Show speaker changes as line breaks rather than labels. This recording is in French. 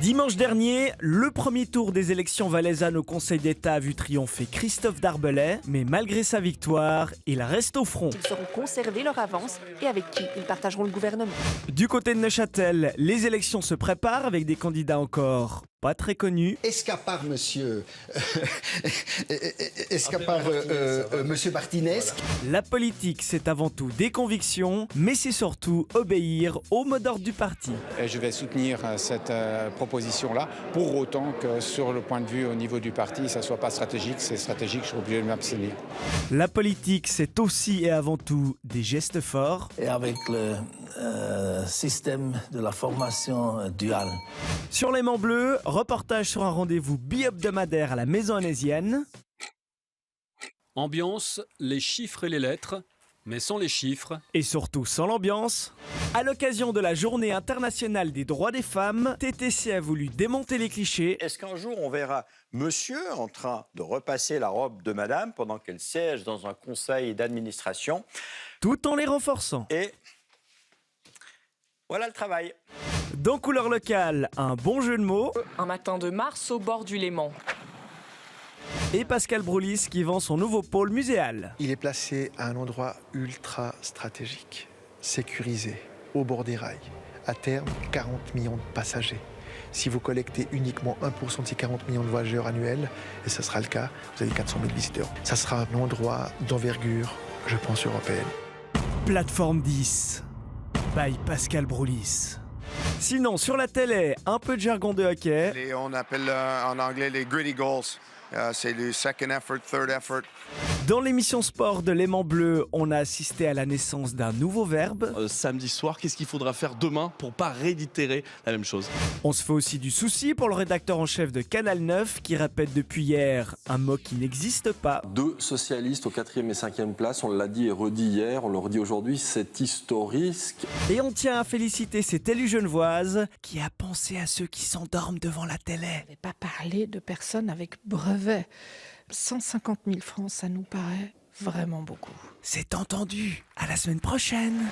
Dimanche dernier, le premier tour des élections valaisannes au Conseil d'État a vu triompher Christophe Darbelay, mais malgré sa victoire, il reste au front.
Ils sauront conserver leur avance et avec qui ils partageront le gouvernement.
Du côté de Neuchâtel, les élections se préparent avec des candidats encore pas très connus.
Est-ce qu'à part monsieur... monsieur Martinez...
La politique, c'est avant tout des convictions, mais c'est surtout obéir au mot d'ordre du parti.
Et je vais soutenir cette proposition-là, pour autant que sur le point de vue au niveau du parti, ça ne soit pas stratégique. C'est stratégique, je suis obligé de m'abstenir.
La politique, c'est aussi et avant tout des gestes forts.
Et avec le système de la formation duale.
Sur l'aimant bleu, reportage sur un rendez-vous bi-hebdomadaire à la Maison Anésienne.
Ambiance, les chiffres et les lettres, mais sans les chiffres.
Et surtout sans l'ambiance. À l'occasion de la Journée internationale des droits des femmes, TTC a voulu démonter les clichés.
Est-ce qu'un jour on verra monsieur en train de repasser la robe de madame pendant qu'elle siège dans un conseil d'administration?
Tout en les renforçant.
Et voilà le travail.
Dans Couleur Locale, un bon jeu de mots.
Un matin de mars au bord du Léman.
Et Pascal Broulis qui vend son nouveau pôle muséal.
Il est placé à un endroit ultra stratégique, sécurisé, au bord des rails. À terme, 40 millions de passagers. Si vous collectez uniquement 1% de ces 40 millions de voyageurs annuels, et ce sera le cas, vous avez 400 000 visiteurs. Ça sera un endroit d'envergure, je pense, européenne.
Plateforme 10, by Pascal Broulis. Sinon, sur la télé, un peu de jargon de hockey.
On appelle en anglais les gritty goals. C'est le second effort, third effort.
Dans l'émission sport de l'Aimant Bleu, on a assisté à la naissance d'un nouveau verbe.
Samedi soir, qu'est-ce qu'il faudra faire demain pour pas réitérer la même chose?
On se fait aussi du souci pour le rédacteur en chef de Canal 9 qui répète depuis hier un mot qui n'existe pas.
2 socialistes aux 4e et 5e places, on l'a dit et redit hier, on le redit aujourd'hui, c'est historique.
Et on tient à féliciter cette élue genevoise qui a pensé à ceux qui s'endorment devant la télé.
Je ne vais pas parler de personnes avec brevet. 150 000 francs, ça nous paraît vraiment beaucoup.
C'est entendu. À la semaine prochaine.